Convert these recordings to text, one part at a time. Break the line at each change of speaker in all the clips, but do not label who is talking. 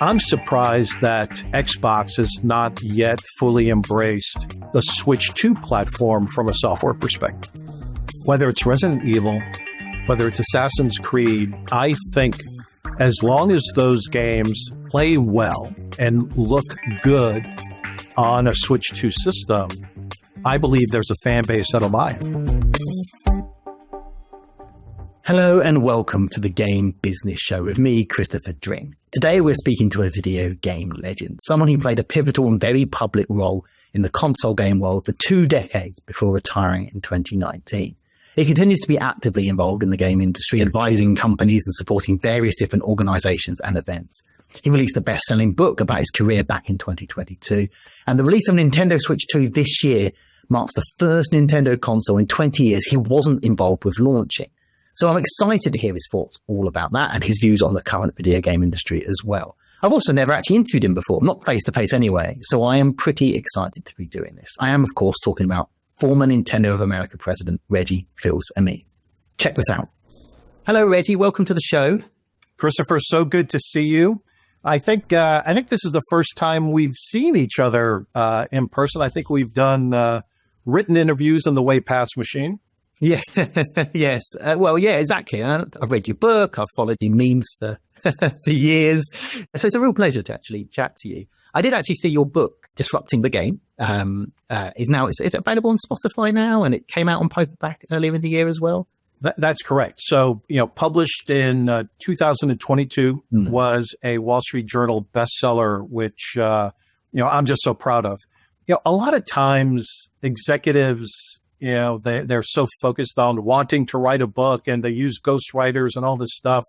I'm surprised that Xbox has not yet fully embraced the Switch 2 platform from a software perspective. Whether it's Resident Evil, whether it's Assassin's Creed, I think as long as those games play well and look good on a Switch 2 system, I believe there's a fan base that'll buy it.
Hello and welcome to the Game Business Show with me, Christopher Dring. Today we're speaking to a video game legend, someone who played a pivotal and very public role in the console game world for 2 decades before retiring in 2019. He continues to be actively involved in the game industry, advising companies and supporting various different organizations and events. He released a best-selling book about his career back in 2022, and the release of Nintendo Switch 2 this year marks the first Nintendo console in 20 years he wasn't involved with launching. So I'm excited to hear his thoughts all about that and his views on the current video game industry as well. I've also never actually interviewed him before, not face-to-face anyway, so I am pretty excited to be doing this. I am, of course, talking about former Nintendo of America president Reggie Fils-Aimé. Check this out. Hello, Reggie. Welcome to the show.
Christopher, so good to see you. I think this is the first time we've seen each other in person. I think we've done written interviews on the Way Past machine.
Yeah, yes. Well, yeah, exactly. I've read your book. I've followed your memes for years. So it's a real pleasure to actually chat to you. I did actually see your book, Disrupting the Game. It's available on Spotify now, and it came out on paperback earlier in the year as well.
That's correct. So, published in 2022 was a Wall Street Journal bestseller, which, I'm just so proud of. A lot of times executives, they're so focused on wanting to write a book and they use ghostwriters and all this stuff.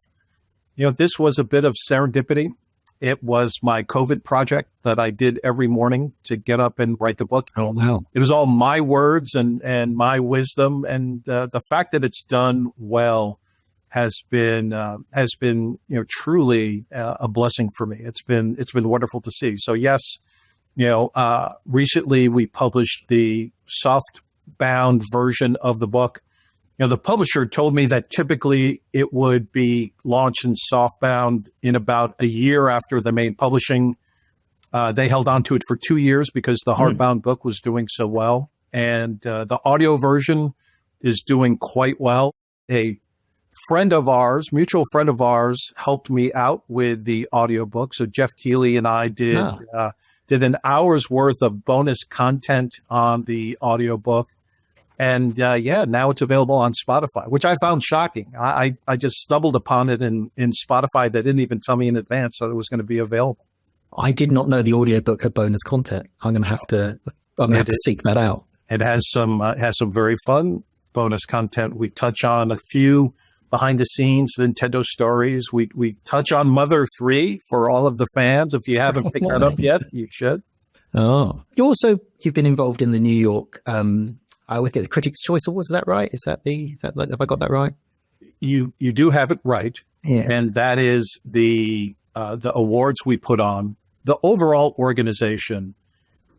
This was a bit of serendipity. It was my COVID project that I did every morning to get up and write the book.
Oh, wow.
It was all my words and my wisdom. And the fact that it's done well has been truly a blessing for me. It's been wonderful to see. So, yes, recently we published the soft-bound version of the book. The publisher told me that typically it would be launched in softbound in about a year after the main publishing. They held on to it for 2 years because the hardbound book was doing so well. And the audio version is doing quite well. A mutual friend of ours, helped me out with the audiobook. So Jeff Keighley and I did an hour's worth of bonus content on the audiobook. And now it's available on Spotify, which I found shocking. I just stumbled upon it in Spotify. They didn't even tell me in advance that it was going to be available.
I did not know the audiobook had bonus content. I'm going to have to seek that out.
It has some very fun bonus content. We touch on a few behind the scenes Nintendo stories. We touch on Mother 3 for all of the fans. If you haven't picked that up yet, you should.
Oh, you've been involved in the New York. I always get the Critics' Choice Awards. Is that right? Have I got that right?
You do have it right.
Yeah.
And that is the awards we put on. The overall organization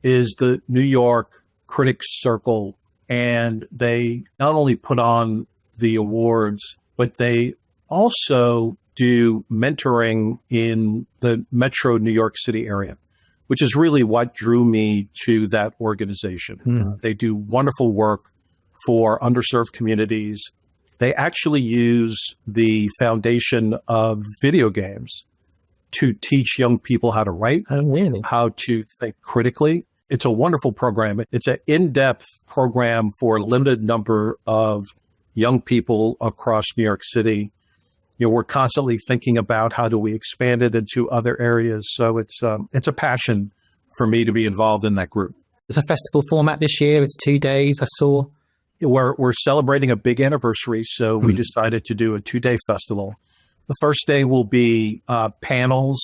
is the New York Critics Circle, and they not only put on the awards, but they also do mentoring in the metro New York City area, which is really what drew me to that organization. They do wonderful work for underserved communities. They actually use the foundation of video games to teach young people how to write, how to think critically. It's a wonderful program. It's an in-depth program for a limited number of young people across New York City. We're constantly thinking about how do we expand it into other areas. So it's a passion for me to be involved in that group.
It's a festival format this year. It's 2 days, I saw.
We're celebrating a big anniversary, so we decided to do a 2-day festival. The first day will be panels,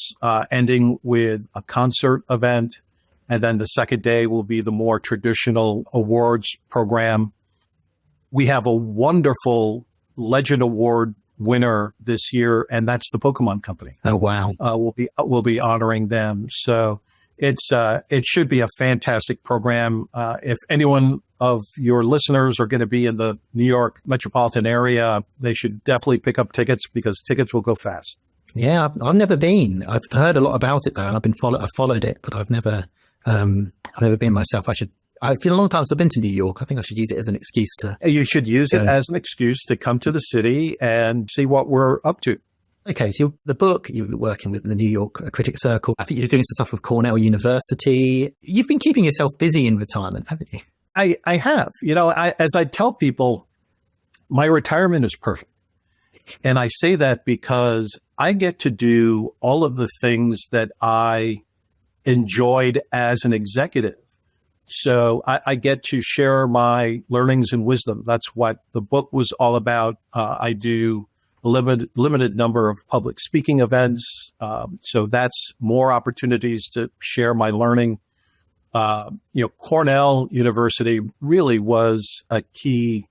ending with a concert event. And then the second day will be the more traditional awards program. We have a wonderful Legend Award winner this year, and that's the Pokemon Company.
Oh, wow.
We'll be honoring them. So it should be a fantastic program. If anyone of your listeners are going to be in the New York metropolitan area, they should definitely pick up tickets because tickets will go fast.
Yeah, I've never been. I've heard a lot about it though, and I've followed it, but I've never been myself. It's been a long time since I've been to New York. I think I should use it as an excuse to.
You should use it as an excuse to come to the city and see what we're up to.
Okay, so the book, you've been working with the New York Critics Circle. I think you're doing some stuff with Cornell University. You've been keeping yourself busy in retirement, haven't you?
I have. As I tell people, my retirement is perfect. And I say that because I get to do all of the things that I enjoyed as an executive. So I get to share my learnings and wisdom. That's what the book was all about. I do a limited number of public speaking events. So that's more opportunities to share my learning. Cornell University really was a key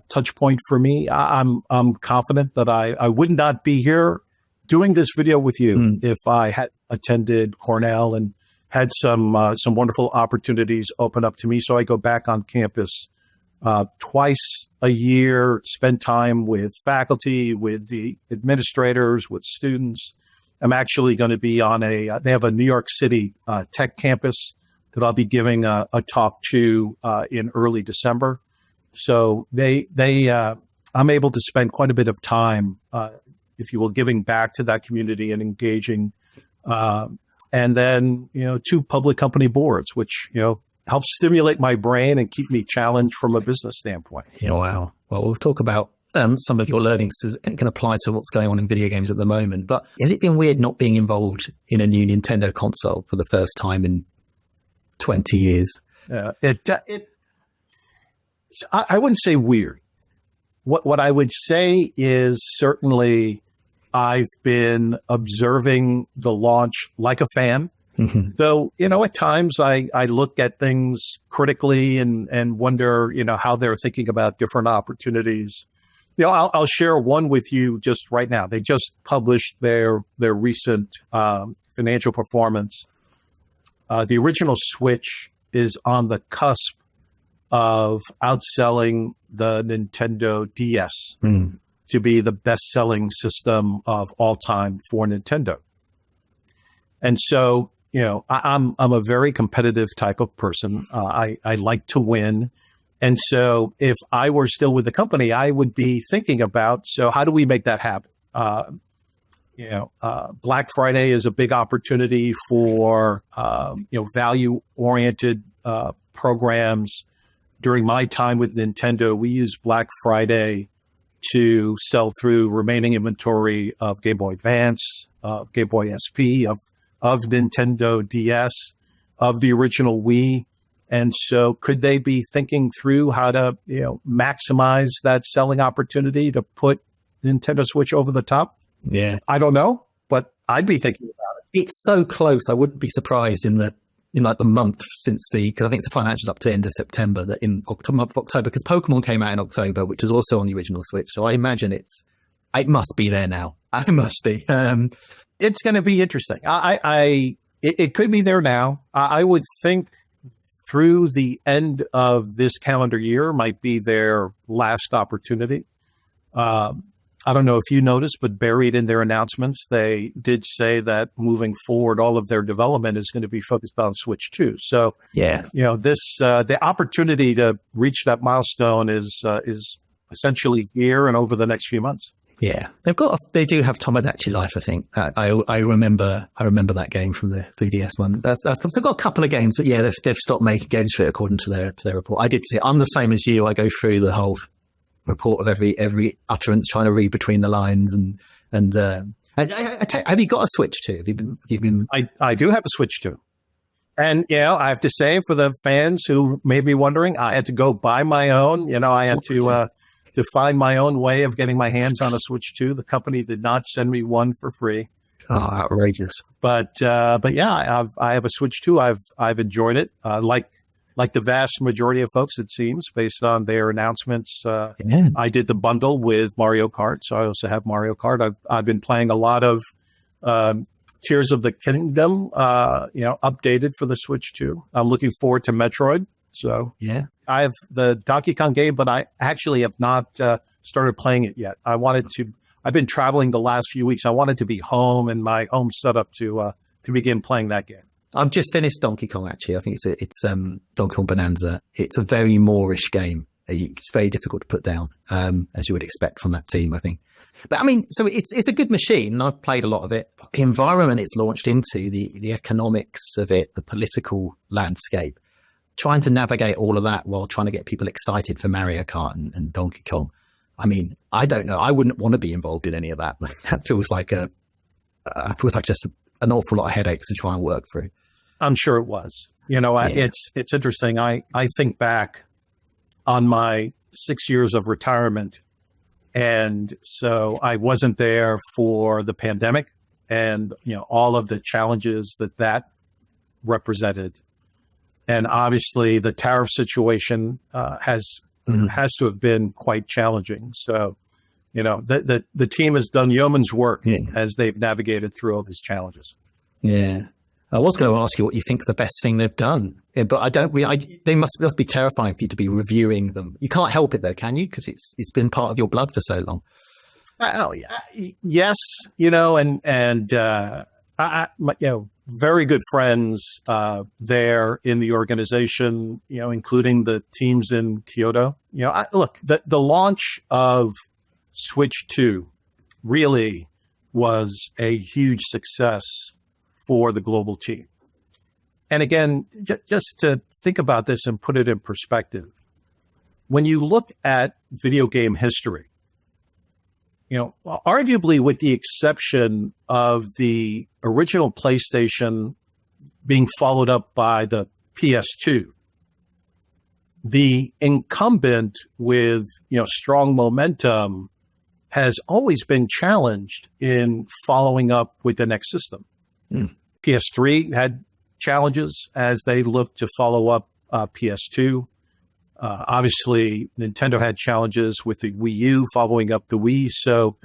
touch point for me. I'm confident that I would not be here doing this video with you if I had attended Cornell and had some wonderful opportunities open up to me. So I go back on campus twice a year, spend time with faculty, with the administrators, with students. I'm actually going to be on they have a New York City tech campus that I'll be giving a talk to in early December. So I'm able to spend quite a bit of time, if you will, giving back to that community and engaging. And then, 2 public company boards, which, helps stimulate my brain and keep me challenged from a business standpoint.
Yeah, wow. Well, we'll talk about some of your learnings as it can apply to what's going on in video games at the moment. But has it been weird not being involved in a new Nintendo console for the first time in 20 years?
I wouldn't say weird. What I would say is certainly I've been observing the launch like a fan. Mm-hmm. Though, at times I look at things critically and wonder, how they're thinking about different opportunities. I'll share one with you just right now. They just published their recent financial performance. The original Switch is on the cusp of outselling the Nintendo DS to be the best-selling system of all time for Nintendo. And so, I'm a very competitive type of person. I like to win. And so if I were still with the company, I would be thinking about, so how do we make that happen? Black Friday is a big opportunity for, value-oriented programs. During my time with Nintendo, we used Black Friday to sell through remaining inventory of Game Boy Advance, of Game Boy SP, of Nintendo DS, of the original Wii. And so could they be thinking through how to, maximize that selling opportunity to put Nintendo Switch over the top?
Yeah.
I don't know, but I'd be thinking about it.
It's so close. I wouldn't be surprised in the month since because I think the financials up to the end of September, that in October, because Pokemon came out in October, which is also on the original Switch. So I imagine it must be there now. It must be.
It's going to be interesting. It could be there now. I would think through the end of this calendar year might be their last opportunity. I don't know if you noticed, but buried in their announcements, they did say that moving forward, all of their development is going to be focused on Switch 2. So, the opportunity to reach that milestone is essentially here and over the next few months.
Yeah, they do have Tomodachi Life. I think I remember that game from the 3DS one. They've got a couple of games, but yeah, they've stopped making games for it according to their report. I did see it. I'm the same as you. I go through the whole report of every utterance, trying to read between the lines, and have you got a Switch too? You've been.
I do have a Switch too, and I have to say, for the fans who may be wondering, I had to go buy my own. I had to find my own way of getting my hands on a Switch 2. The company did not send me one for free.
Oh, outrageous!
But yeah, I have a Switch 2. I've enjoyed it. Like the vast majority of folks, it seems, based on their announcements. I did the bundle with Mario Kart, so I also have Mario Kart. I've been playing a lot of Tears of the Kingdom, updated for the Switch 2. I'm looking forward to Metroid. So
yeah,
I have the Donkey Kong game, but I actually have not started playing it yet. I I've been traveling the last few weeks. I wanted to be home and my home set up to begin playing that game.
I've just finished Donkey Kong, actually. I think it's Donkey Kong Bonanza. It's a very Moorish game. It's very difficult to put down, as you would expect from that team, I think. But I mean, so it's a good machine. I've played a lot of it. The environment it's launched into, the economics of it, the political landscape, trying to navigate all of that while trying to get people excited for Mario Kart and Donkey Kong. I mean, I don't know. I wouldn't want to be involved in any of that. That feels like just an awful lot of headaches to try and work through.
I'm sure it was. It's interesting. I think back on my 6 years of retirement. And so I wasn't there for the pandemic and, all of the challenges that represented. And obviously the tariff situation has to have been quite challenging. So, the team has done yeoman's work as they've navigated through all these challenges.
Yeah. I was going to ask you what you think the best thing they've done, but they must be terrifying for you to be reviewing them. You can't help it though, can you? Because it's been part of your blood for so long.
Well, yes, very good friends there in the organization, including the teams in Kyoto. Look, the launch of Switch 2 really was a huge success for the global team. And again, just to think about this and put it in perspective, when you look at video game history, arguably with the exception of the original PlayStation being followed up by the PS2, the incumbent with, strong momentum has always been challenged in following up with the next system. PS3 had challenges as they looked to follow up PS2. Obviously, Nintendo had challenges with the Wii U following up the Wii. So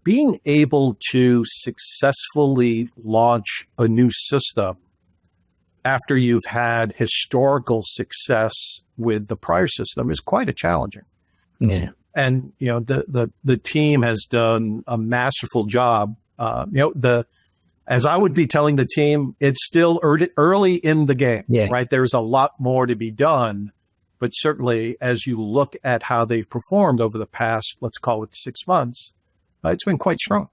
being able to successfully launch a new system after you've had historical success with the prior system is quite a challenging.
Yeah.
And, the team has done a masterful job. As I would be telling the team, it's still early in the game, right? There's a lot more to be done. But certainly, as you look at how they've performed over the past, let's call it 6 months, it's been quite strong.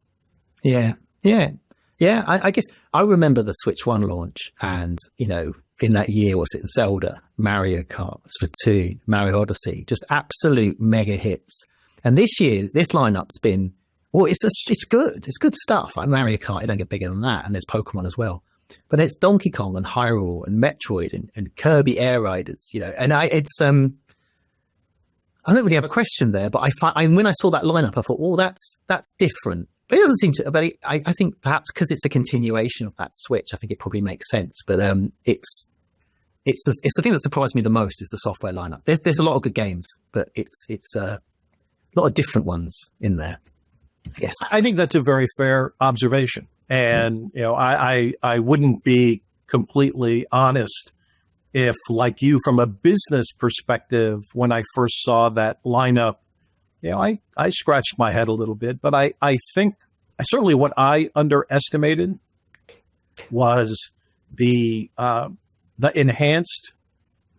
Yeah. I guess I remember the Switch 1 launch and, in that year, was it Zelda, Mario Kart, Splatoon, Mario Odyssey, just absolute mega hits. And this year, this lineup's been, it's good. It's good stuff. Like Mario Kart, you don't get bigger than that. And there's Pokemon as well. But it's Donkey Kong and Hyrule and Metroid and Kirby Air Riders, and I don't really have a question there, but when I saw that lineup, I thought, that's different. But it doesn't seem to, but I think perhaps because it's a continuation of that Switch, I think it probably makes sense. But it's the thing that surprised me the most is the software lineup. There's a lot of good games, but it's a lot of different ones in there. Yes,
I think that's a very fair observation. And, I wouldn't be completely honest if, like you, from a business perspective, when I first saw that lineup, I scratched my head a little bit. But I think certainly what I underestimated was the enhanced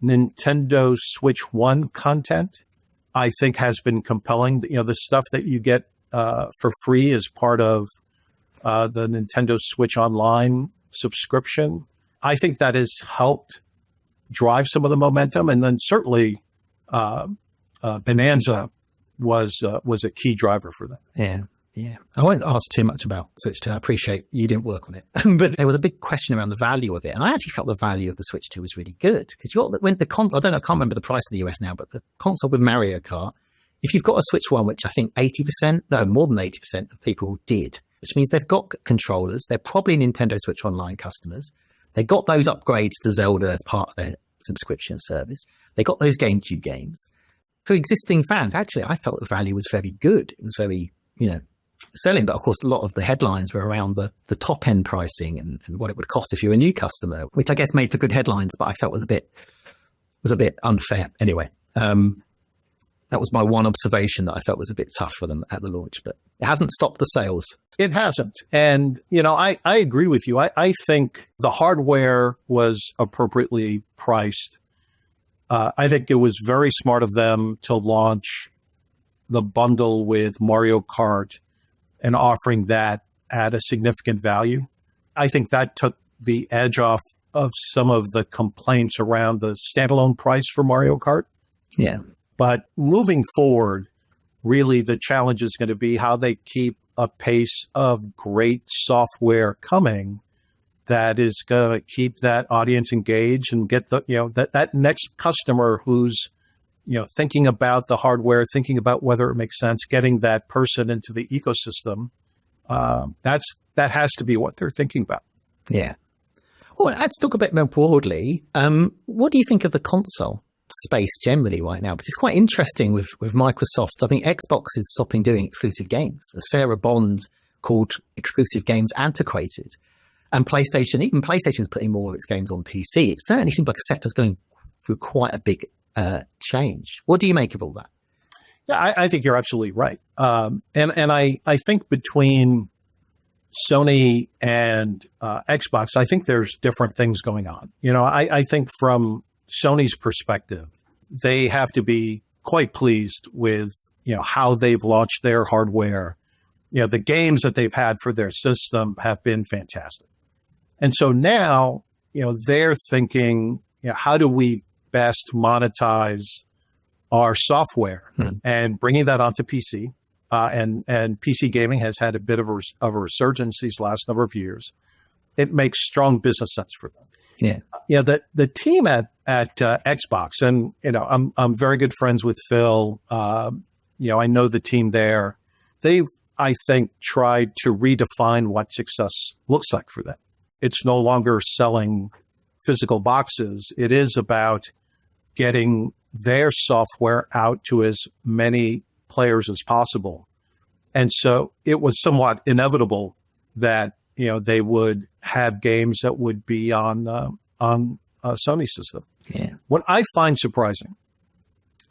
Nintendo Switch 1 content, I think has been compelling. The stuff that you get for free as part of the Nintendo Switch Online subscription. I think that has helped drive some of the momentum. And then certainly Bonanza was a key driver for that.
Yeah. I won't ask too much about Switch 2. I appreciate you didn't work on it. But there was a big question around the value of it. And I actually felt the value of the Switch 2 was really good. Because I can't remember the price in the US now, but the console with Mario Kart, if you've got a Switch 1, which I think more than 80% of people did, which means they've got controllers. They're probably Nintendo Switch Online customers. They got those upgrades to Zelda as part of their subscription service. They got those GameCube games. For existing fans, actually, I felt the value was very good. It was very, selling. But of course, a lot of the headlines were around the top end pricing and what it would cost if you're a new customer, which I guess made for good headlines, but I felt was a bit unfair anyway. That was my one observation that I felt was a bit tough for them at the launch, but it hasn't stopped the sales.
It hasn't. And, I agree with you. I think the hardware was appropriately priced. I think it was very smart of them to launch the bundle with Mario Kart and offering that at a significant value. I think that took the edge off of some of the complaints around the standalone price for Mario Kart.
Yeah.
But moving forward, really the challenge is going to be how they keep a pace of great software coming that is going to keep that audience engaged and get that next customer who's thinking about the hardware, thinking about whether it makes sense, getting that person into the ecosystem. That has to be what they're thinking about.
Yeah. Well, let's talk a bit more broadly. What do you think of the console space generally right now? Because it's quite interesting with Microsoft. I mean, Xbox is stopping doing exclusive games. Sarah Bond called exclusive games antiquated. And even PlayStation's putting more of its games on PC. It certainly seems like a sector's going through quite a big change. What do you make of all that?
Yeah, I think you're absolutely right. And I think between Sony and Xbox, I think there's different things going on. I think from Sony's perspective, they have to be quite pleased with, how they've launched their hardware. The games that they've had for their system have been fantastic. And so now, they're thinking, how do we best monetize our software and bringing that onto PC? And PC gaming has had a bit of a resurgence these last number of years. It makes strong business sense for them.
Yeah.
The team at Xbox, and I'm very good friends with Phil. I know the team there. They've, I think, tried to redefine what success looks like for them. It's no longer selling physical boxes. It is about getting their software out to as many players as possible. And so it was somewhat inevitable that they would have games that would be on a Sony system.
Yeah.
What I find surprising,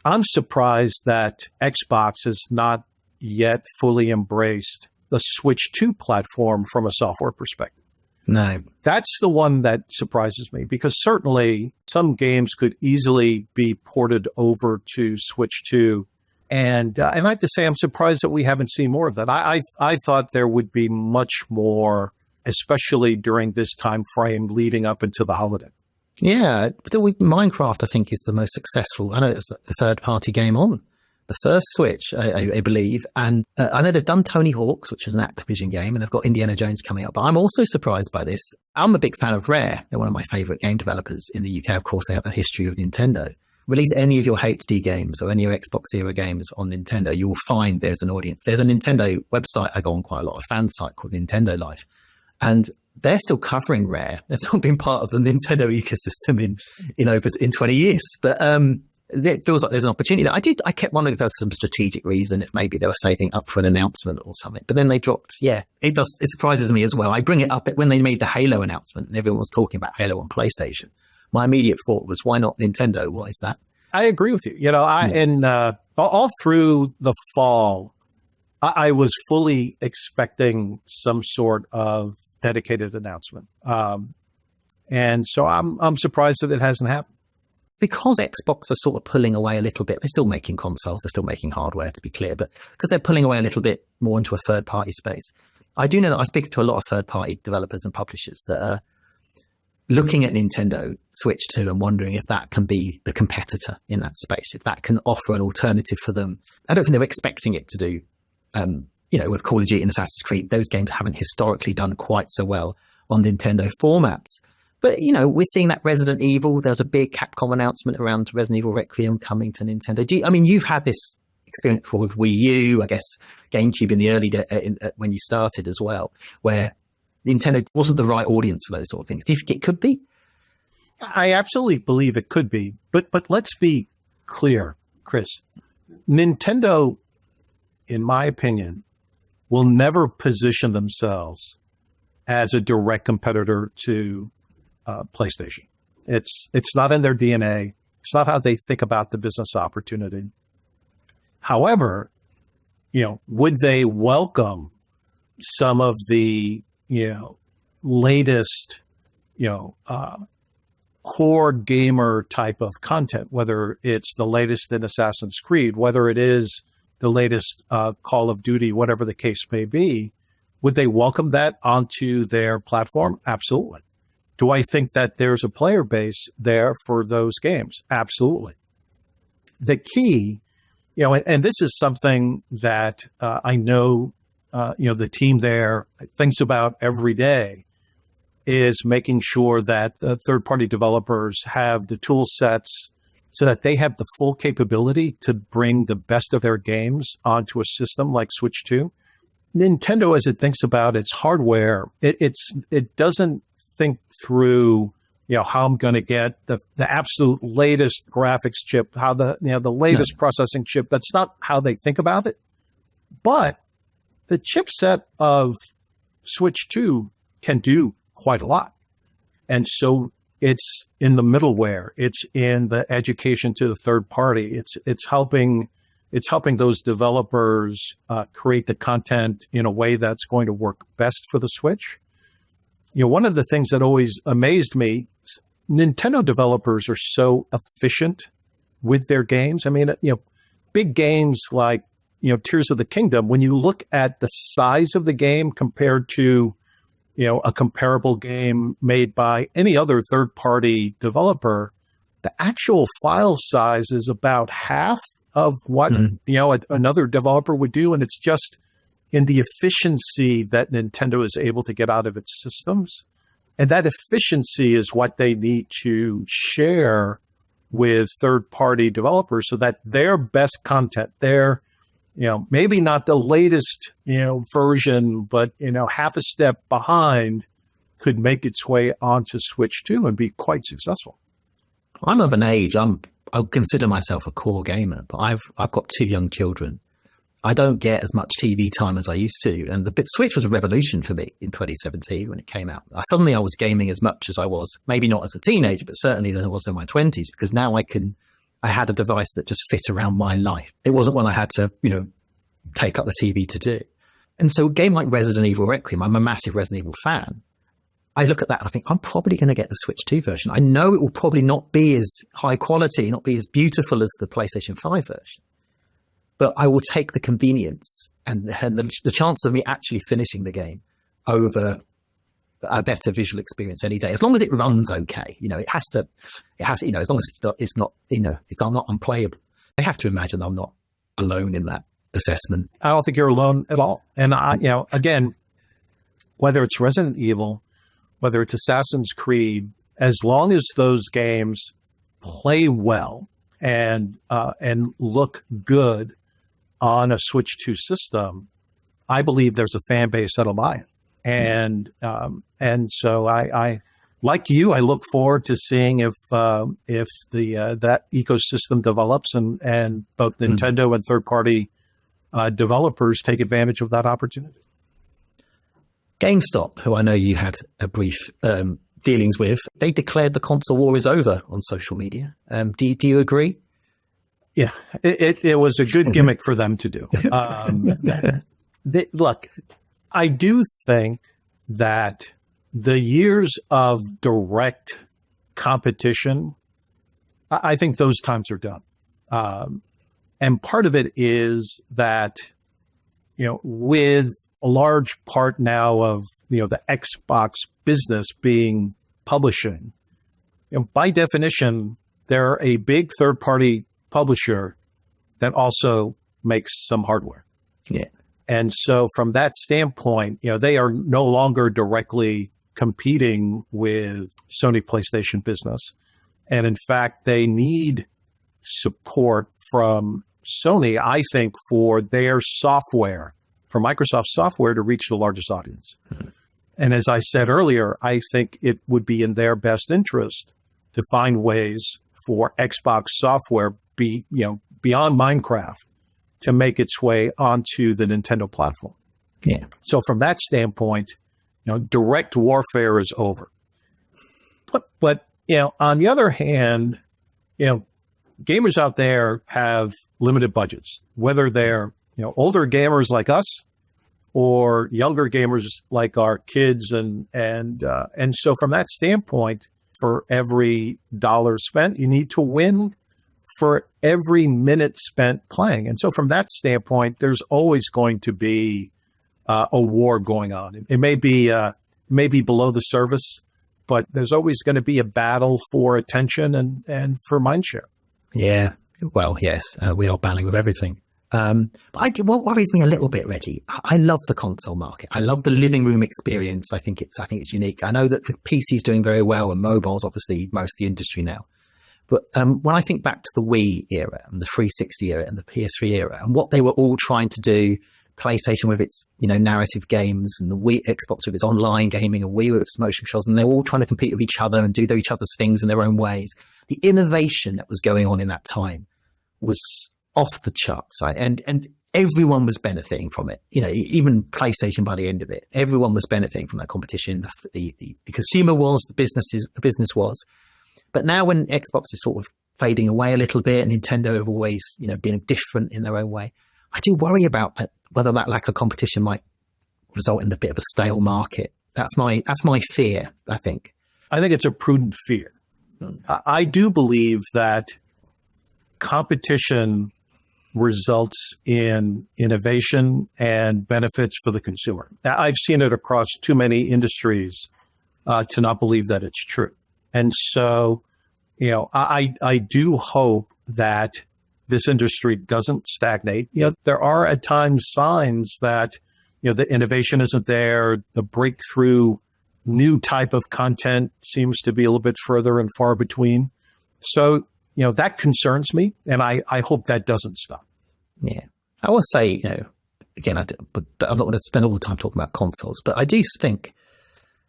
I'm surprised that Xbox has not yet fully embraced the Switch 2 platform from a software perspective.
No.
That's the one that surprises me, because certainly some games could easily be ported over to Switch 2. And I have to say, I'm surprised that we haven't seen more of that. I thought there would be much more, especially during this time frame leading up into the holiday.
Yeah, but Minecraft, I think, is the most successful. I know it's the third-party game on the first Switch, I believe. And I know they've done Tony Hawk's, which is an Activision game, and they've got Indiana Jones coming up. But I'm also surprised by this. I'm a big fan of Rare. They're one of my favorite game developers in the UK. Of course, they have a history of Nintendo. Release any of your HD games or any of your Xbox era games on Nintendo, you will find there's an audience. There's a Nintendo website I go on quite a lot, a fan site called Nintendo Life. And they're still covering Rare. They've not been part of the Nintendo ecosystem in 20 years. But it feels like there's an opportunity there. I kept wondering if there was some strategic reason, if maybe they were saving up for an announcement or something. But then they dropped. Yeah, it surprises me as well. I bring it up when they made the Halo announcement and everyone was talking about Halo on PlayStation. My immediate thought was, why not Nintendo? What is that?
I agree with you. All through the fall, I was fully expecting some sort of dedicated announcement. And so I'm surprised that it hasn't happened.
Because Xbox are sort of pulling away a little bit. They're still making consoles. They're still making hardware, to be clear. But because they're pulling away a little bit more into a third-party space. I do know that I speak to a lot of third-party developers and publishers that are looking at Nintendo Switch 2 and wondering if that can be the competitor in that space, if that can offer an alternative for them. I don't think they're expecting it to do, with Call of Duty and Assassin's Creed. Those games haven't historically done quite so well on Nintendo formats. But, we're seeing that Resident Evil. There's a big Capcom announcement around Resident Evil Requiem coming to Nintendo. You've had this experience before with Wii U, I guess GameCube in the early when you started as well, where Nintendo wasn't the right audience for those sort of things. Do you think it could be?
I absolutely believe it could be. But let's be clear, Chris. Nintendo, in my opinion, will never position themselves as a direct competitor to PlayStation. It's not in their DNA. It's not how they think about the business opportunity. However, would they welcome some of the, latest, core gamer type of content, whether it's the latest in Assassin's Creed, whether it is the latest Call of Duty, whatever the case may be, would they welcome that onto their platform? Absolutely. Do I think that there's a player base there for those games? Absolutely. The key, and this is something that I know, the team there thinks about every day, is making sure that the third-party developers have the tool sets so that they have the full capability to bring the best of their games onto a system like Switch 2. Nintendo, as it thinks about its hardware, it doesn't think through, how I'm going to get the absolute latest graphics chip, how the latest processing chip. That's not how they think about it. But the chipset of Switch 2 can do quite a lot. And so it's in the middleware. It's in the education to the third party. It's helping those developers create the content in a way that's going to work best for the Switch. One of the things that always amazed me, Nintendo developers are so efficient with their games. I mean, big games like, Tears of the Kingdom, when you look at the size of the game compared to, a comparable game made by any other third-party developer, the actual file size is about half of what, another developer would do. And it's just in the efficiency that Nintendo is able to get out of its systems. And that efficiency is what they need to share with third-party developers so that their best content, their, maybe not the latest, version, but, half a step behind, could make its way onto Switch 2 and be quite successful.
I'm of an age, I consider myself a core gamer, but I've got 2 young children. I don't get as much TV time as I used to. And the Switch was a revolution for me in 2017 when it came out. Suddenly I was gaming as much as I was, maybe not as a teenager, but certainly than I was in my 20s, because now I had a device that just fit around my life. It wasn't one I had to, take up the TV to do. And so a game like Resident Evil Requiem, I'm a massive Resident Evil fan. I look at that and I think, I'm probably going to get the Switch 2 version. I know it will probably not be as high quality, not be as beautiful as the PlayStation 5 version. But I will take the convenience and the chance of me actually finishing the game over a better visual experience any day, as long as it runs okay. It has to, as long as it's not unplayable. I have to imagine I'm not alone in that assessment.
I don't think you're alone at all. And again, whether it's Resident Evil, whether it's Assassin's Creed, as long as those games play well and look good on a Switch 2 system, I believe there's a fan base that'll buy it. And so I like you, I look forward to seeing if that ecosystem develops and both Nintendo and third party developers take advantage of that opportunity.
GameStop, who I know you had a brief dealings with, they declared the console war is over on social media. Do you agree?
Yeah, it was a good gimmick for them to do. Look, I do think that the years of direct competition, I think those times are done. And part of it is that, with a large part now of, the Xbox business being publishing, by definition, they're a big third-party publisher that also makes some hardware.
Yeah.
And so from that standpoint, they are no longer directly competing with Sony PlayStation business. And in fact, they need support from Sony, I think, for their software, for Microsoft software to reach the largest audience. Mm-hmm. And as I said earlier, I think it would be in their best interest to find ways for Xbox software beyond Minecraft to make its way onto the Nintendo platform.
Yeah.
So from that standpoint, direct warfare is over. But on the other hand, gamers out there have limited budgets, whether they're, older gamers like us or younger gamers like our kids. And so from that standpoint, for every dollar spent, you need to win for every minute spent playing. And so from that standpoint, there's always going to be a war going on. It may be below the surface, but there's always going to be a battle for attention and for mindshare.
Yeah. Well, yes, we are battling with everything. But what worries me a little bit, Reggie, I love the console market. I love the living room experience. I think it's unique. I know that the PC's doing very well and mobile's obviously most of the industry now. But when I think back to the Wii era and the 360 era and the PS3 era and what they were all trying to do, PlayStation with its, narrative games and the Xbox with its online gaming and Wii with its motion controls, and they're all trying to compete with each other and do each other's things in their own ways. The innovation that was going on in that time was off the charts, right? And everyone was benefiting from it. Even PlayStation by the end of it, everyone was benefiting from that competition. The consumer was, the business was. But now when Xbox is sort of fading away a little bit and Nintendo have always, been different in their own way, I do worry about whether that lack of competition might result in a bit of a stale market. That's my fear, I think.
I think it's a prudent fear. I do believe that competition results in innovation and benefits for the consumer. I've seen it across too many industries to not believe that it's true. And so, I do hope that this industry doesn't stagnate. There are at times signs that, the innovation isn't there. The breakthrough new type of content seems to be a little bit further and far between. So, that concerns me, and I hope that doesn't stop.
Yeah. I will say, again, but I'm not going to spend all the time talking about consoles, but I do think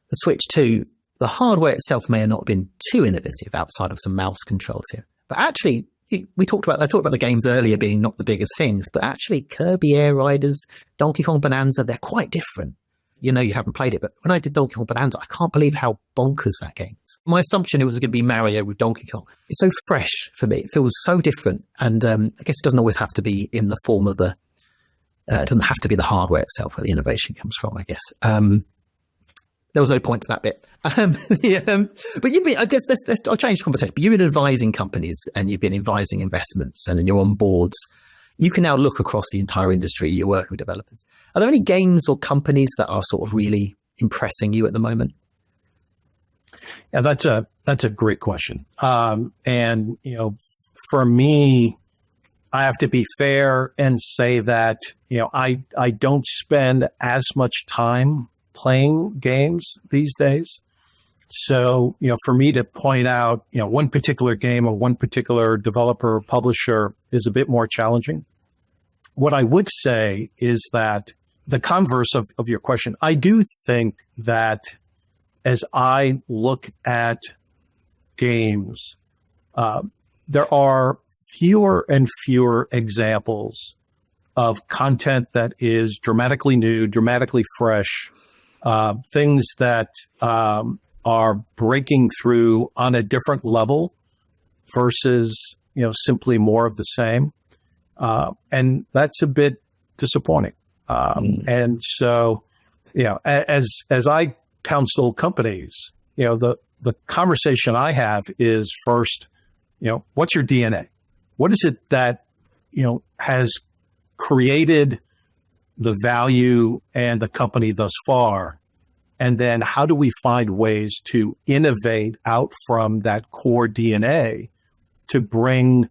the Switch 2, the hardware itself may have not been too innovative outside of some mouse controls here. But actually, I talked about the games earlier being not the biggest things, but actually Kirby Air Riders, Donkey Kong Bonanza, they're quite different. You haven't played it, but when I did Donkey Kong Bonanza, I can't believe how bonkers that game is. My assumption it was going to be Mario with Donkey Kong. It's so fresh for me. It feels so different. And I guess it doesn't always have to be in the form of it doesn't have to be the hardware itself where the innovation comes from, I guess. There was no point to that bit. But you've been, I guess, I'll change the conversation, but you've been advising companies and you've been advising investments and you're on boards. You can now look across the entire industry. You're working with developers. Are there any games or companies that are sort of really impressing you at the moment?
Yeah, that's a great question. And for me, I have to be fair and say that I don't spend as much time playing games these days. So for me to point out one particular game or one particular developer or publisher is a bit more challenging. What I would say is that the converse of your question, I do think that as I look at games, there are fewer and fewer examples of content that is dramatically new, dramatically fresh, things that are breaking through on a different level versus, simply more of the same. And that's a bit disappointing. And so, as I counsel companies, the conversation I have is first, what's your DNA? What is it that, has created the value and the company thus far? And then how do we find ways to innovate out from that core DNA to bring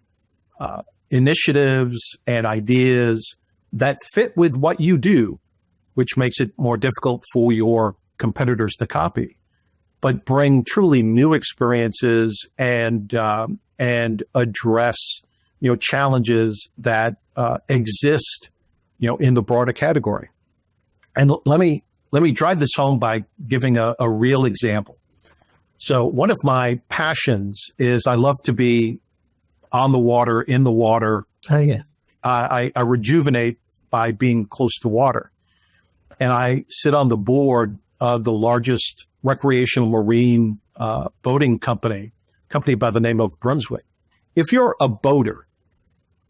initiatives and ideas that fit with what you do, which makes it more difficult for your competitors to copy, but bring truly new experiences and address challenges that exist in the broader category. And let me drive this home by giving a real example. So one of my passions is I love to be on the water, in the water.
Oh, yeah.
I rejuvenate by being close to water. And I sit on the board of the largest recreational marine boating company by the name of Brunswick. if you're a boater,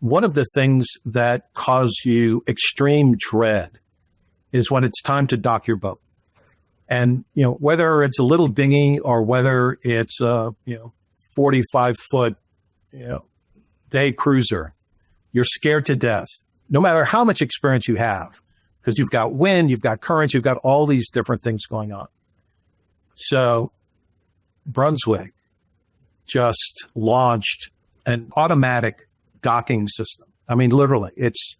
one of the things that cause you extreme dread is when it's time to dock your boat. And, whether it's a little dinghy or whether it's a, 45-foot, day cruiser, you're scared to death, no matter how much experience you have, because you've got wind, you've got currents, you've got all these different things going on. So Brunswick just launched an automatic docking system. I mean, literally, it's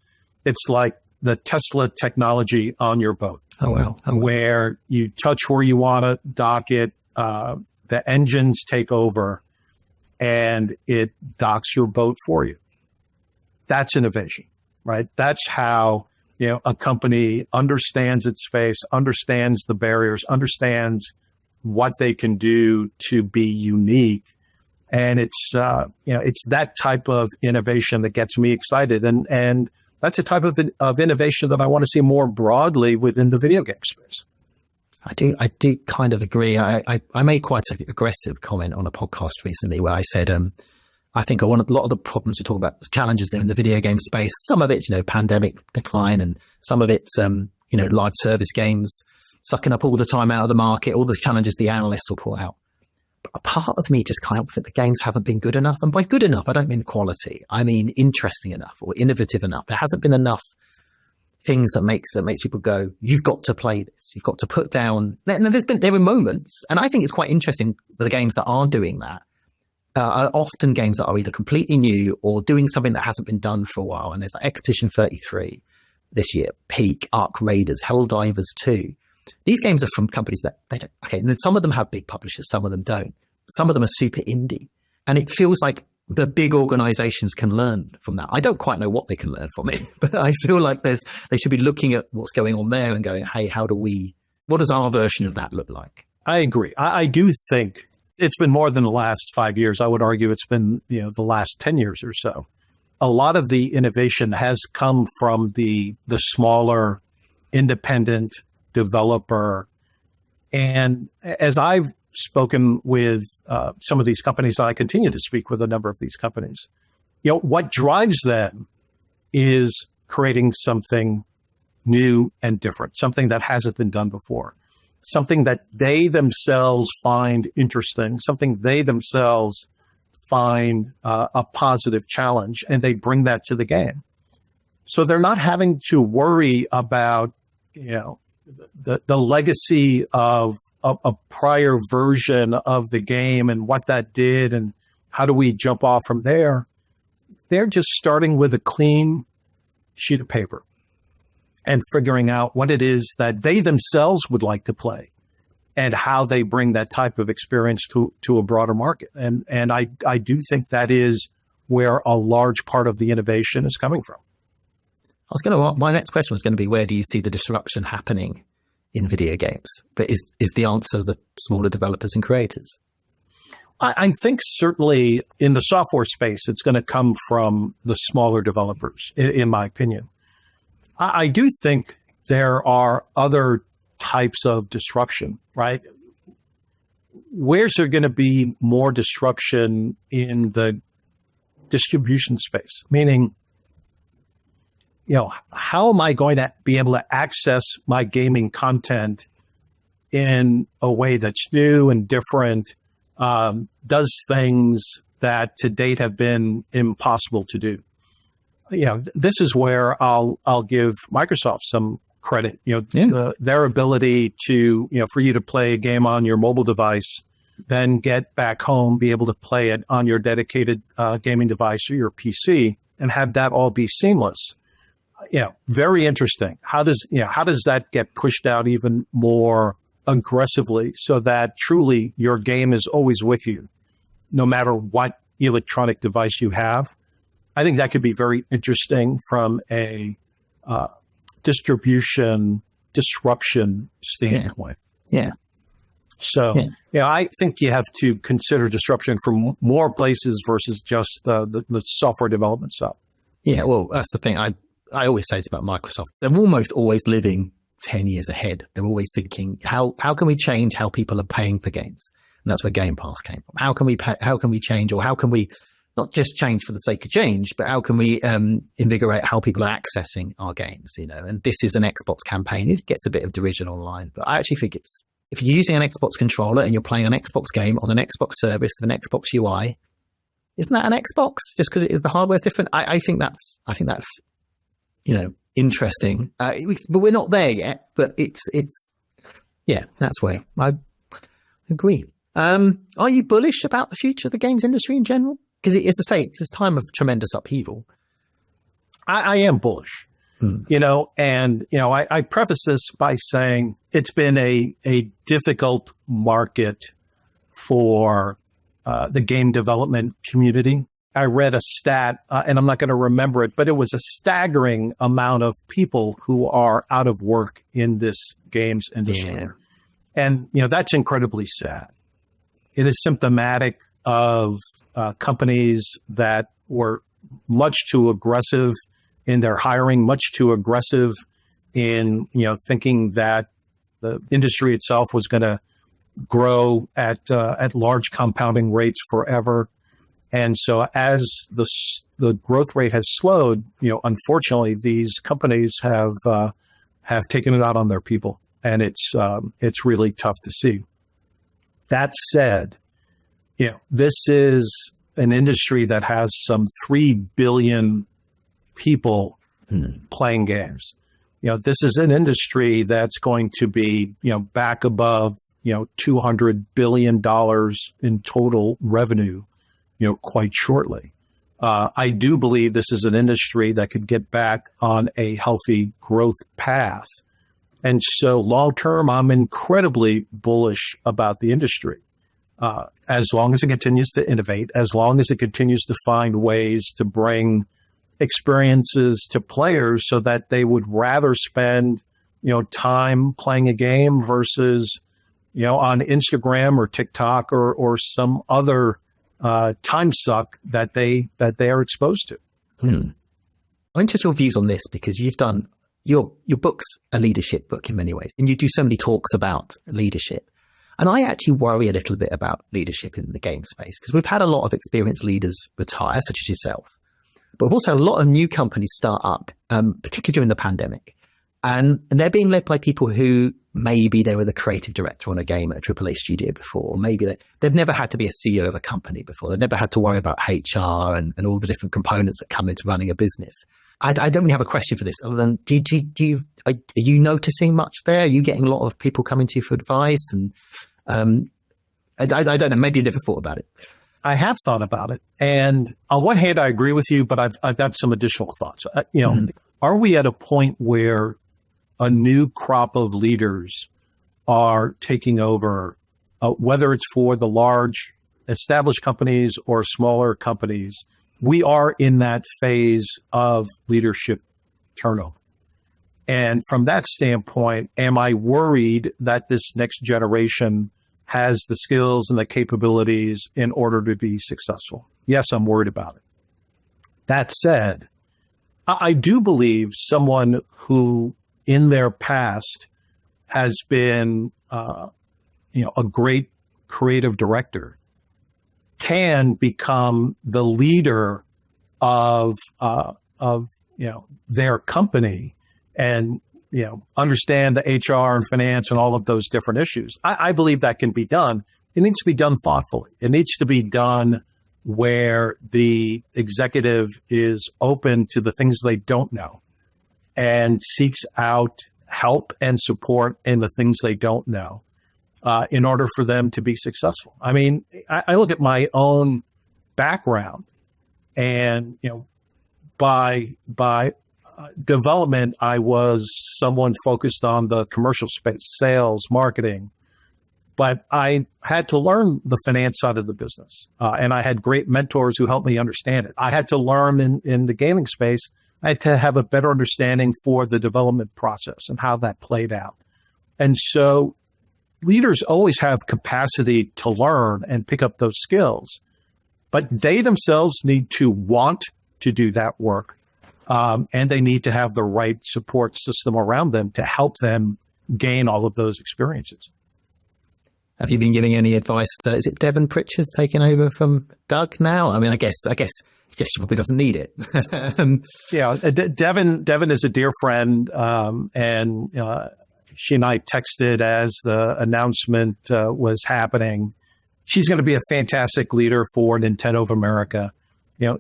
like the Tesla technology on your boat.
Oh, wow.
Where you touch where you want to dock it, the engines take over, and it docks your boat for you. That's innovation, right? That's how, a company understands its space, understands the barriers, understands what they can do to be unique. And it's that type of innovation that gets me excited. And that's a type of innovation that I want to see more broadly within the video game space.
I do kind of agree. I made quite an aggressive comment on a podcast recently where I said, I think a lot of the problems we talk about, challenges in the video game space, some of it's, pandemic decline, and some of it's, live service games sucking up all the time out of the market, all the challenges the analysts will put out. But a part of me just kind of think the games haven't been good enough. And by good enough, I don't mean quality. I mean interesting enough or innovative enough. There hasn't been enough things that makes people go, you've got to play this. You've got to put down. And there were moments, and I think it's quite interesting that the games that are doing that are often games that are either completely new or doing something that hasn't been done for a while. And there's like Expedition 33 this year, Peak, Arc Raiders, Helldivers 2. These games are from companies that they don't. Okay, and then some of them have big publishers, some of them don't. Some of them are super indie, and it feels like the big organizations can learn from that. I don't quite know what they can learn from it, but I feel like they should be looking at what's going on there and going, hey, what does our version of that look like?
I agree. I do think it's been more than the last 5 years. I would argue it's been, the last 10 years or so. A lot of the innovation has come from the smaller independent developer. And as I've spoken with some of these companies, I continue to speak with a number of these companies, what drives them is creating something new and different, something that hasn't been done before, something that they themselves find interesting, something they themselves find a positive challenge, and they bring that to the game. So they're not having to worry about, the legacy of a prior version of the game and what that did and how do we jump off from there. They're just starting with a clean sheet of paper and figuring out what it is that they themselves would like to play and how they bring that type of experience to a broader market. And I do think that is where a large part of the innovation is coming from.
My next question was going to be, where do you see the disruption happening in video games? But is the answer the smaller developers and creators?
I think certainly in the software space, it's going to come from the smaller developers, in my opinion. I do think there are other types of disruption, right? Where's there going to be more disruption in the distribution space? Meaning, how am I going to be able to access my gaming content in a way that's new and different, does things that to date have been impossible to do? This is where I'll give Microsoft some credit. Their ability to, for you to play a game on your mobile device, then get back home, be able to play it on your dedicated gaming device or your PC, and have that all be seamless. Very interesting. How does that get pushed out even more aggressively so that truly your game is always with you, no matter what electronic device you have? I think that could be very interesting from a distribution disruption standpoint.
Yeah.
So, I think you have to consider disruption from more places versus just the software development stuff.
Yeah, well, that's the thing. I always say this about Microsoft. They're almost always living 10 years ahead. They're always thinking, how can we change how people are paying for games? And that's where Game Pass came from. How can we change, or how can we not just change for the sake of change, but how can we invigorate how people are accessing our games, and this is an Xbox campaign. It gets a bit of derision online, but I actually think if you're using an Xbox controller and you're playing an Xbox game on an Xbox service with an Xbox UI, isn't that an Xbox just because the hardware's different? I think that's interesting. But we're not there yet, but that's where I agree. Are you bullish about the future of the games industry in general? Because as I say, it's this time of tremendous upheaval.
I am bullish, I preface this by saying it's been a difficult market for the game development community. I read a stat, and I'm not going to remember it, but it was a staggering amount of people who are out of work in this games industry. Yeah. And, that's incredibly sad. It is symptomatic of companies that were much too aggressive in their hiring, much too aggressive in, thinking that the industry itself was going to grow at large compounding rates forever. And so as the growth rate has slowed, unfortunately, these companies have taken it out on their people, and it's really tough to see. That said, this is an industry that has some 3 billion people playing games. This is an industry that's going to be, back above, $200 billion in total revenue, quite shortly. I do believe this is an industry that could get back on a healthy growth path. And so long term, I'm incredibly bullish about the industry. As long as it continues to innovate, as long as it continues to find ways to bring experiences to players so that they would rather spend, time playing a game versus, on Instagram or TikTok or some other time suck that they are exposed to.
I'm interested in your views on this, because you've done your book's a leadership book in many ways, and you do so many talks about leadership. And I actually worry a little bit about leadership in the game space, because we've had a lot of experienced leaders retire, such as yourself, but we've also had a lot of new companies start up, particularly during the pandemic. And they're being led by people who maybe they were the creative director on a game at a AAA studio before, or maybe they've never had to be a CEO of a company before. They've never had to worry about HR and all the different components that come into running a business. I don't really have a question for this, other than are you noticing much there? Are you getting a lot of people coming to you for advice? And I don't know, maybe you never thought about it.
I have thought about it. And on one hand, I agree with you, but I've got some additional thoughts. Are we at a point where a new crop of leaders are taking over, whether it's for the large established companies or smaller companies? We are in that phase of leadership turnover. And from that standpoint, am I worried that this next generation has the skills and the capabilities in order to be successful? Yes, I'm worried about it. That said, I do believe someone who in their past has been, a great creative director can become the leader of their company and, understand the HR and finance and all of those different issues. I believe that can be done. It needs to be done thoughtfully. It needs to be done where the executive is open to the things they don't know and seeks out help and support in the things they don't know in order for them to be successful. I mean, I look at my own background and, by development, I was someone focused on the commercial space, sales, marketing, but I had to learn the finance side of the business. And I had great mentors who helped me understand it. I had to learn in the gaming space. I had to have a better understanding for the development process and how that played out. And so leaders always have capacity to learn and pick up those skills, but they themselves need to want to do that work. And they need to have the right support system around them to help them gain all of those experiences.
Have you been giving any advice to, is it Devon Pritchard's taking over from Doug now? I mean, I guess she probably doesn't need it.
Yeah, Devon is a dear friend, and she and I texted as the announcement was happening. She's going to be a fantastic leader for Nintendo of America.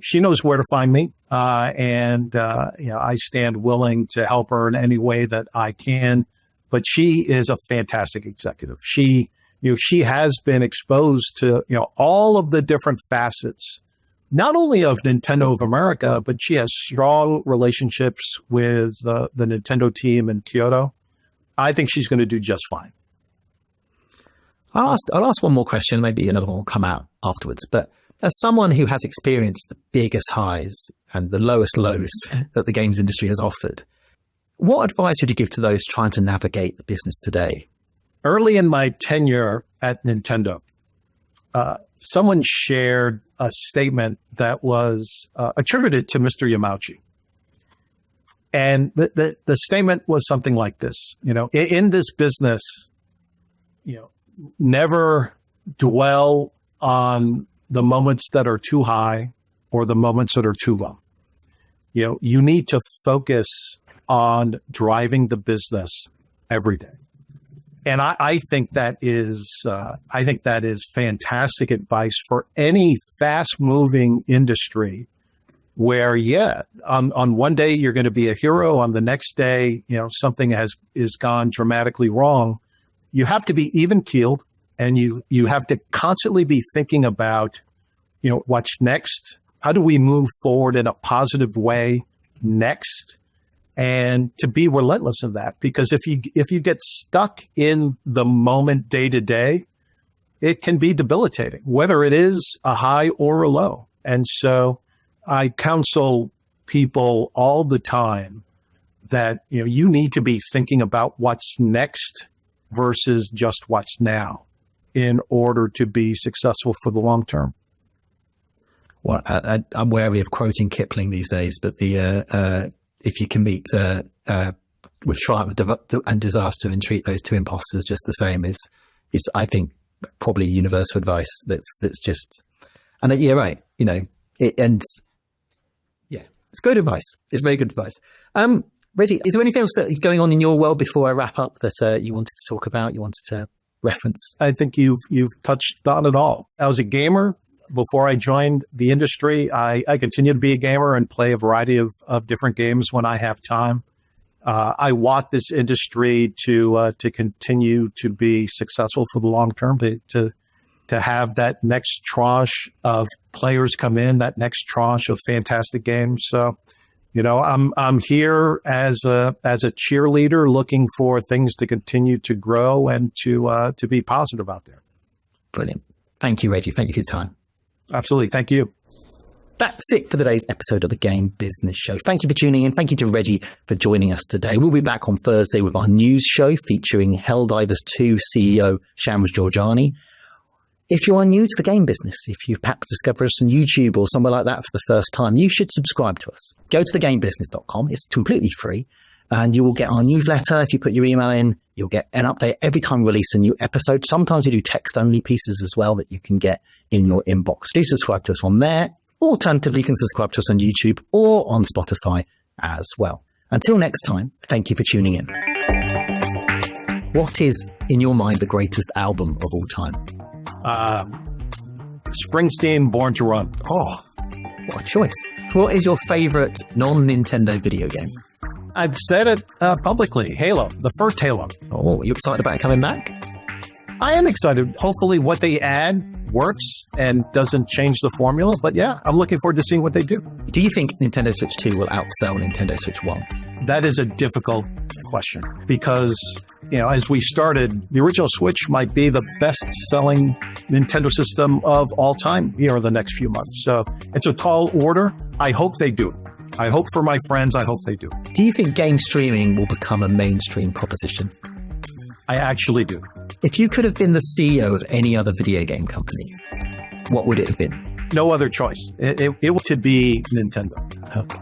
She knows where to find me, and I stand willing to help her in any way that I can. But she is a fantastic executive. She has been exposed to all of the different facets, not only of Nintendo of America, but she has strong relationships with the Nintendo team in Kyoto. I think she's going to do just fine.
I'll ask one more question. Maybe another one will come out afterwards. But as someone who has experienced the biggest highs and the lowest lows that the games industry has offered, what advice would you give to those trying to navigate the business today?
Early in my tenure at Nintendo, someone shared a statement that was attributed to Mr. Yamauchi. And the statement was something like this, in this business, never dwell on the moments that are too high or the moments that are too low. You need to focus on driving the business every day. And I think that is fantastic advice for any fast-moving industry where, on one day you're going to be a hero, on the next day, something is gone dramatically wrong. You have to be even-keeled, and you have to constantly be thinking about, what's next? How do we move forward in a positive way next? And to be relentless in that, because if you get stuck in the moment day to day, it can be debilitating, whether it is a high or a low. And so I counsel people all the time that you need to be thinking about what's next versus just what's now in order to be successful for the long term.
Well, I'm wary of quoting Kipling these days, but if you can meet with triumph and disaster and treat those two imposters just the same is I think probably universal advice. That's just, and you're right. It's good advice. It's very good advice. Reggie, is there anything else that is going on in your world before I wrap up that you wanted to talk about? You wanted to reference?
I think you've touched on it all. I was a gamer before I joined the industry. I continue to be a gamer and play a variety of different games when I have time. I want this industry to continue to be successful for the long term, to have that next tranche of players come in, that next tranche of fantastic games. So, I'm here as a cheerleader, looking for things to continue to grow and to be positive out there.
Brilliant. Thank you, Reggie. Thank you for your time.
Absolutely. Thank you.
That's it for today's episode of the Game Business Show. Thank you for tuning in. Thank you to Reggie for joining us today. We'll be back on Thursday with our news show featuring Helldivers 2 CEO Shamraj Jorjani. If you are new to the game business, if you've perhaps discovered us on YouTube or somewhere like that for the first time, you should subscribe to us. Go to thegamebusiness.com. It's completely free. And you will get our newsletter. If you put your email in, you'll get an update every time we release a new episode. Sometimes we do text-only pieces as well that you can get in your inbox. Do subscribe to us on there. Alternatively, you can subscribe to us on YouTube or on Spotify as well. Until next time, thank you for tuning in. What is, in your mind, the greatest album of all time?
Springsteen, Born to Run.
Oh, what a choice. What is your favorite non-Nintendo video game?
I've said it publicly. Halo, the first Halo.
Oh, are you excited about it coming back?
I am excited. Hopefully what they add works and doesn't change the formula. But yeah, I'm looking forward to seeing what they do.
Do you think Nintendo Switch 2 will outsell Nintendo Switch 1?
That is a difficult question because, as we started, the original Switch might be the best-selling Nintendo system of all time here in the next few months. So it's a tall order. I hope they do. I hope for my friends, I hope they do.
Do you think game streaming will become a mainstream proposition?
I actually do.
If you could have been the CEO of any other video game company, what would it have been?
No other choice. It would be Nintendo.
Okay.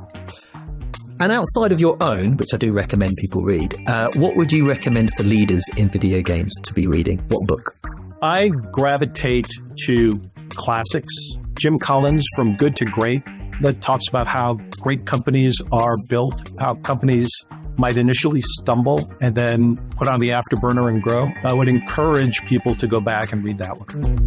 And outside of your own, which I do recommend people read, what would you recommend for leaders in video games to be reading? What book?
I gravitate to classics. Jim Collins, From Good to Great, that talks about how great companies are built, how companies might initially stumble and then put on the afterburner and grow. I would encourage people to go back and read that one.